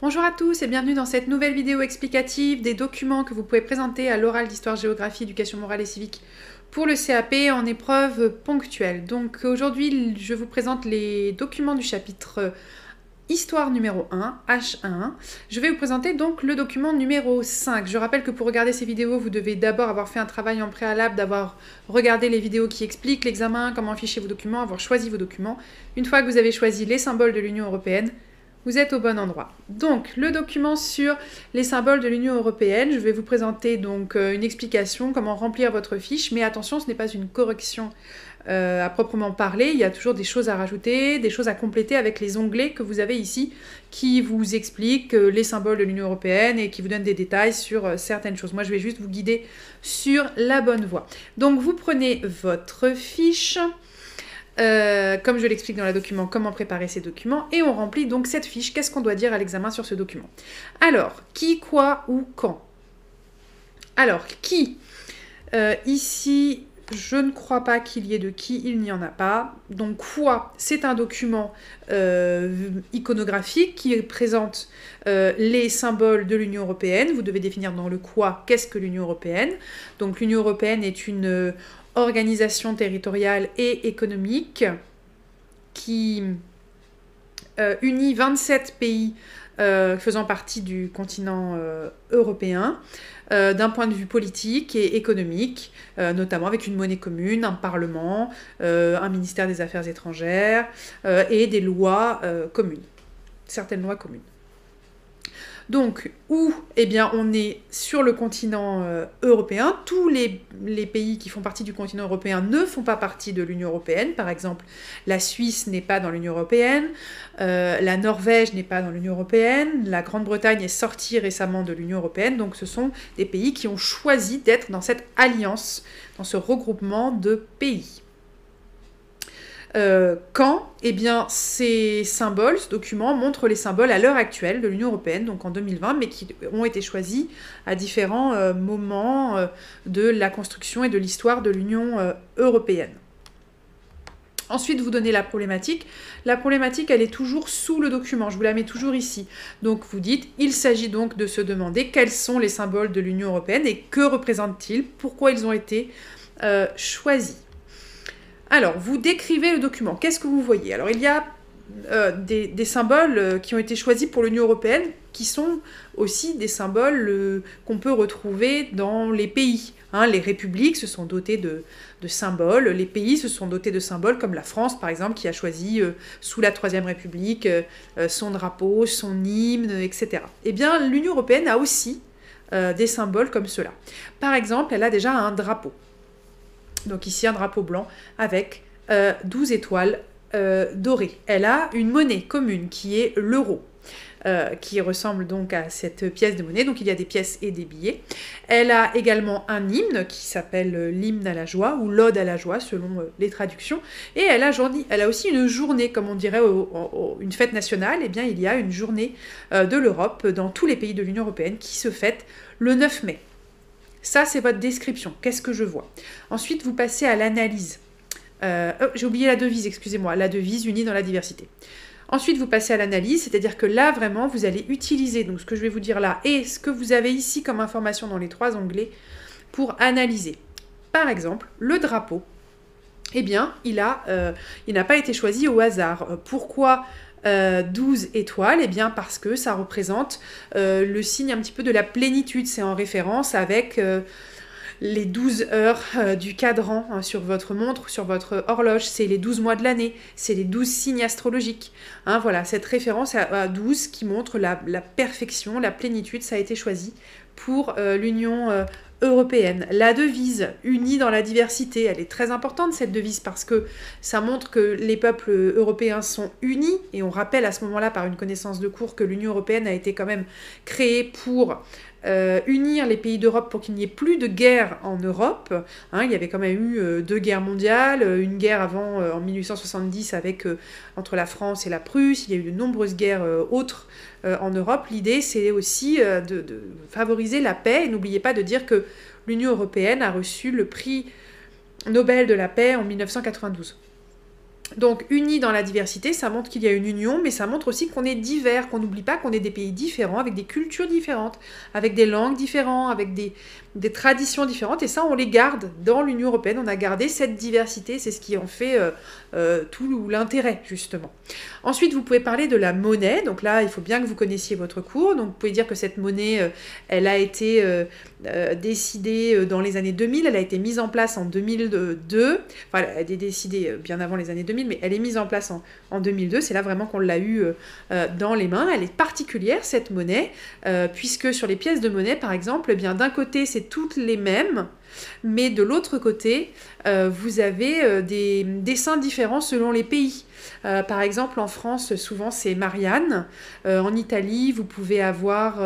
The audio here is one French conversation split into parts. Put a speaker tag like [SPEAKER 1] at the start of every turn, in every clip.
[SPEAKER 1] Bonjour à tous et bienvenue dans cette nouvelle vidéo explicative des documents que vous pouvez présenter à l'oral d'histoire-géographie, éducation morale et civique pour le CAP en épreuve ponctuelle. Donc aujourd'hui, je vous présente les documents du chapitre Histoire numéro 1, H1. Je vais vous présenter donc le document numéro 5. Je rappelle que pour regarder ces vidéos, vous devez d'abord avoir fait un travail en préalable, d'avoir regardé les vidéos qui expliquent l'examen, comment afficher vos documents, avoir choisi vos documents. Une fois que vous avez choisi les symboles de l'Union européenne, vous êtes au bon endroit. Donc, le document sur les symboles de l'Union européenne, je vais vous présenter donc une explication, comment remplir votre fiche, mais attention, ce n'est pas une correction à proprement parler, il y a toujours des choses à rajouter, des choses à compléter avec les onglets que vous avez ici, qui vous expliquent les symboles de l'Union européenne et qui vous donnent des détails sur certaines choses. Moi, je vais juste vous guider sur la bonne voie. Donc, vous prenez votre fiche, comme je l'explique dans le document, comment préparer ces documents, et on remplit donc cette fiche. Qu'est-ce qu'on doit dire à l'examen sur ce document? Alors, qui, quoi ou quand? Alors, qui? Ici, je ne crois pas qu'il y ait de qui, il n'y en a pas. Donc, quoi? C'est un document iconographique qui présente les symboles de l'Union européenne. Vous devez définir dans le quoi, qu'est-ce que l'Union européenne? Donc, l'Union européenne est une organisation territoriale et économique qui unit 27 pays faisant partie du continent européen d'un point de vue politique et économique, notamment avec une monnaie commune, un parlement, un ministère des Affaires étrangères et des lois communes, certaines lois communes. Donc, où eh bien, on est sur le continent européen, tous les pays qui font partie du continent européen ne font pas partie de l'Union européenne. Par exemple, la Suisse n'est pas dans l'Union européenne, la Norvège n'est pas dans l'Union européenne, la Grande-Bretagne est sortie récemment de l'Union européenne. Donc, ce sont des pays qui ont choisi d'être dans cette alliance, dans ce regroupement de pays. Quand eh bien, ces symboles, ce document montre les symboles à l'heure actuelle de l'Union européenne, donc en 2020, mais qui ont été choisis à différents moments de la construction et de l'histoire de l'Union européenne. Ensuite, vous donnez la problématique. La problématique, elle est toujours sous le document. Je vous la mets toujours ici. Donc, vous dites, il s'agit donc de se demander quels sont les symboles de l'Union européenne et que représentent-ils, pourquoi ils ont été choisis. Alors, vous décrivez le document. Qu'est-ce que vous voyez? Alors, il y a des symboles qui ont été choisis pour l'Union européenne, qui sont aussi des symboles qu'on peut retrouver dans les pays. Hein, les républiques se sont dotées de symboles, les pays se sont dotés de symboles, comme la France, par exemple, qui a choisi, sous la Troisième République, son drapeau, son hymne, etc. Eh bien, l'Union européenne a aussi des symboles comme cela. Par exemple, elle a déjà un drapeau. Donc ici, un drapeau blanc avec 12 étoiles dorées. Elle a une monnaie commune qui est l'euro, qui ressemble donc à cette pièce de monnaie. Donc il y a des pièces et des billets. Elle a également un hymne qui s'appelle l'hymne à la joie ou l'ode à la joie selon les traductions. Et elle a aussi une journée, comme on dirait une fête nationale. Eh bien, il y a une journée de l'Europe dans tous les pays de l'Union européenne qui se fête le 9 mai. Ça, c'est votre description. Qu'est-ce que je vois? Ensuite, vous passez à l'analyse. J'ai oublié la devise, excusez-moi. La devise unie dans la diversité. Ensuite, vous passez à l'analyse, c'est-à-dire que là, vraiment, vous allez utiliser donc ce que je vais vous dire là et ce que vous avez ici comme information dans les trois onglets pour analyser. Par exemple, le drapeau, eh bien, il n'a pas été choisi au hasard. Pourquoi 12 étoiles? Eh bien parce que ça représente le signe un petit peu de la plénitude. C'est en référence avec les 12 heures du cadran sur votre montre, sur votre horloge. C'est les 12 mois de l'année, c'est les 12 signes astrologiques. Hein, voilà, cette référence à 12 qui montre la perfection, la plénitude, ça a été choisi pour l'Union européenne. La devise unie dans la diversité, elle est très importante cette devise parce que ça montre que les peuples européens sont unis et on rappelle à ce moment-là par une connaissance de cours que l'Union européenne a été quand même créée pour unir les pays d'Europe pour qu'il n'y ait plus de guerre en Europe. Hein, il y avait quand même eu 2 guerres mondiales, une guerre avant en 1870 entre la France et la Prusse, il y a eu de nombreuses guerres autres en Europe. L'idée, c'est aussi de favoriser la paix. Et n'oubliez pas de dire que l'Union européenne a reçu le prix Nobel de la paix en 1992. Donc, unis dans la diversité, ça montre qu'il y a une union, mais ça montre aussi qu'on est divers, qu'on n'oublie pas qu'on est des pays différents, avec des cultures différentes, avec des langues différentes, avec des traditions différentes, et ça, on les garde dans l'Union européenne. On a gardé cette diversité, c'est ce qui en fait tout l'intérêt, justement. Ensuite, vous pouvez parler de la monnaie. Donc là, il faut bien que vous connaissiez votre cours. Donc, vous pouvez dire que cette monnaie, elle a été décidée dans les années 2000, elle a été mise en place en 2002. Enfin, elle a été décidée bien avant les années 2000, mais elle est mise en place en 2002. C'est là vraiment qu'on l'a eu dans les mains. Elle est particulière, cette monnaie, puisque sur les pièces de monnaie, par exemple, eh bien, d'un côté, c'est toutes les mêmes, mais de l'autre côté, vous avez des dessins différents selon les pays. Par exemple, en France, souvent, c'est Marianne. En Italie, vous pouvez avoir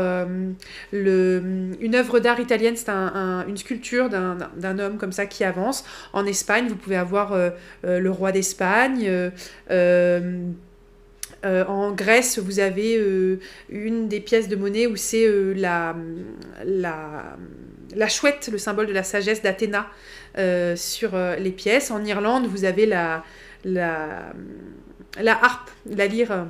[SPEAKER 1] une œuvre d'art italienne, c'est une sculpture d'un homme comme ça qui avance. En Espagne, vous pouvez avoir le roi d'Espagne. En Grèce, vous avez une des pièces de monnaie où c'est la chouette, le symbole de la sagesse d'Athéna sur les pièces. En Irlande, vous avez la harpe, la lyre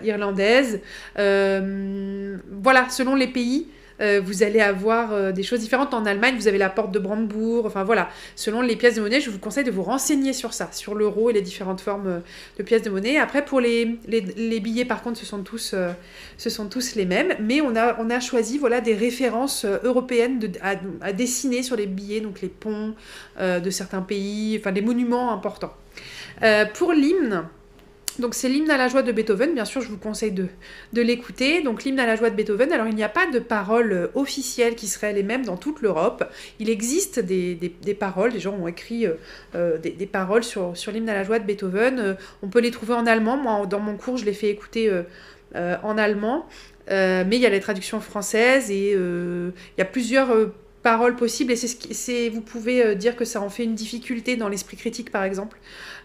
[SPEAKER 1] irlandaise. Voilà, selon les pays, vous allez avoir des choses différentes. En Allemagne, vous avez la porte de Brandebourg. Enfin voilà, selon les pièces de monnaie, je vous conseille de vous renseigner sur ça, sur l'euro et les différentes formes de pièces de monnaie. Après, pour les billets, par contre, ce sont tous les mêmes. Mais on a choisi voilà, des références européennes à dessiner sur les billets, donc les ponts de certains pays, enfin les monuments importants. Pour l'hymne, donc c'est l'hymne à la joie de Beethoven, bien sûr je vous conseille de l'écouter. Donc l'hymne à la joie de Beethoven, alors il n'y a pas de paroles officielles qui seraient les mêmes dans toute l'Europe. Il existe des paroles, des gens ont écrit des paroles sur l'hymne à la joie de Beethoven. On peut les trouver en allemand, moi dans mon cours je les fais écouter en allemand. Mais il y a les traductions françaises et il y a plusieurs paroles possibles et vous pouvez dire que ça en fait une difficulté dans l'esprit critique par exemple,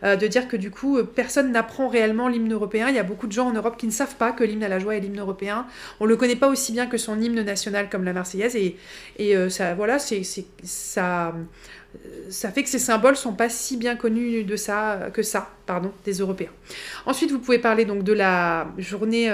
[SPEAKER 1] de dire que du coup personne n'apprend réellement l'hymne européen. Il y a beaucoup de gens en Europe qui ne savent pas que l'hymne à la joie est l'hymne européen. On le connaît pas aussi bien que son hymne national comme la Marseillaise et ça voilà ça fait que ces symboles sont pas si bien connus des Européens. Ensuite vous pouvez parler donc de la journée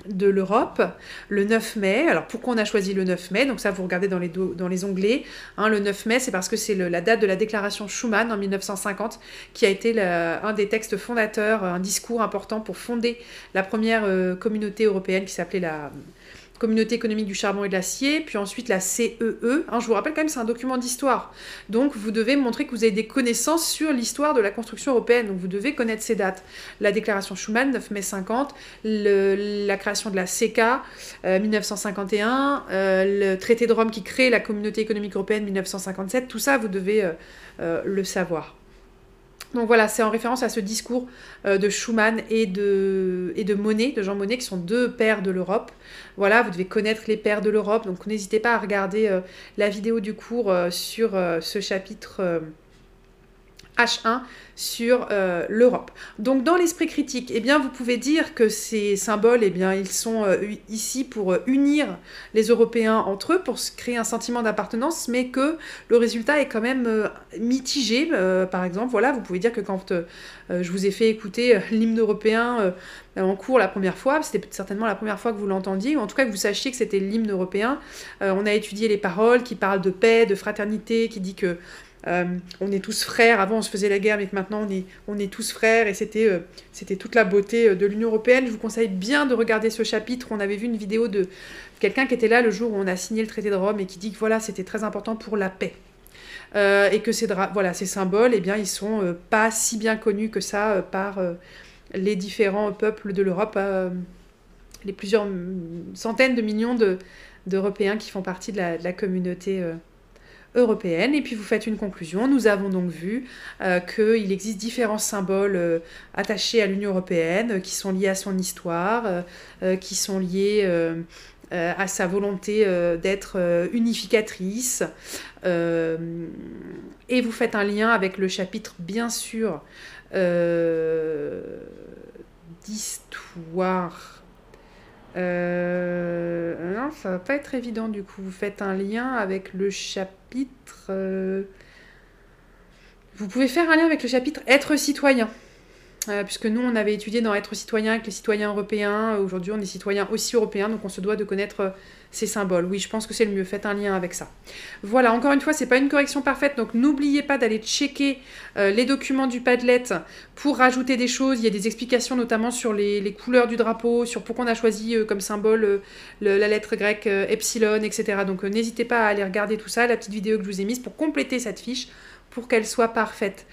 [SPEAKER 1] de l'Europe, le 9 mai. Alors pourquoi on a choisi le 9 mai? Donc ça vous regardez dans les onglets. Le 9 mai, c'est parce que c'est la date de la déclaration Schuman en 1950 qui a été un des textes fondateurs, un discours important pour fonder la première communauté européenne qui s'appelait la Communauté économique du charbon et de l'acier, puis ensuite la CEE. Je vous rappelle quand même, c'est un document d'histoire. Donc, vous devez montrer que vous avez des connaissances sur l'histoire de la construction européenne. Donc, vous devez connaître ces dates. La déclaration Schuman, 9 mai 50, la création de la CECA, 1951, le traité de Rome qui crée la Communauté économique européenne, 1957. Tout ça, vous devez le savoir. Donc voilà, c'est en référence à ce discours de Schuman et de Monnet, de Jean Monnet, qui sont deux pères de l'Europe. Voilà, vous devez connaître les pères de l'Europe, donc n'hésitez pas à regarder la vidéo du cours sur ce chapitre H1 sur l'Europe. Donc dans l'esprit critique, eh bien, vous pouvez dire que ces symboles, eh bien, ils sont ici pour unir les Européens entre eux, pour créer un sentiment d'appartenance, mais que le résultat est quand même mitigé. Par exemple, voilà, vous pouvez dire que quand je vous ai fait écouter l'hymne européen en cours la première fois, c'était certainement la première fois que vous l'entendiez, ou en tout cas que vous sachiez que c'était l'hymne européen. On a étudié les paroles qui parlent de paix, de fraternité, qui dit que on est tous frères. Avant on se faisait la guerre, mais que maintenant on est tous frères, et c'était toute la beauté de l'Union européenne. Je vous conseille bien de regarder ce chapitre. On avait vu une vidéo de quelqu'un qui était là le jour où on a signé le traité de Rome et qui dit que voilà, c'était très important pour la paix. Et que ces symboles, eh bien, ils sont pas si bien connus que ça par les différents peuples de l'Europe, les plusieurs centaines de millions d'Européens qui font partie de la communauté européenne. Et puis vous faites une conclusion. Nous avons donc vu qu'il existe différents symboles attachés à l'Union européenne, qui sont liés à son histoire, qui sont liés à sa volonté d'être unificatrice. Et vous faites un lien avec le chapitre, bien sûr, d'histoire. Non, ça va pas être évident du coup. Vous faites un lien avec le chapitre... Vous pouvez faire un lien avec le chapitre être citoyen. puisque nous, on avait étudié dans être citoyen avec les citoyens européens. Aujourd'hui, on est citoyen aussi européen, donc on se doit de connaître ces symboles. Oui, je pense que c'est le mieux. Faites un lien avec ça. Voilà, encore une fois, c'est pas une correction parfaite, donc n'oubliez pas d'aller checker les documents du Padlet pour rajouter des choses. Il y a des explications notamment sur les couleurs du drapeau, sur pourquoi on a choisi comme symbole la lettre grecque epsilon, etc. Donc n'hésitez pas à aller regarder tout ça, la petite vidéo que je vous ai mise pour compléter cette fiche, pour qu'elle soit parfaite.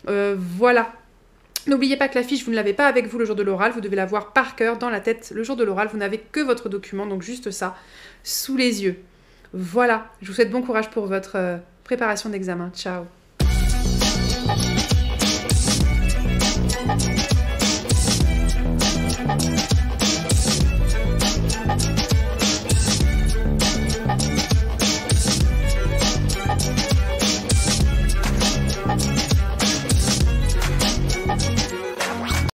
[SPEAKER 1] Voilà. N'oubliez pas que la fiche, vous ne l'avez pas avec vous le jour de l'oral, vous devez l'avoir par cœur dans la tête le jour de l'oral, vous n'avez que votre document, donc juste ça, sous les yeux. Voilà, je vous souhaite bon courage pour votre préparation d'examen. Ciao.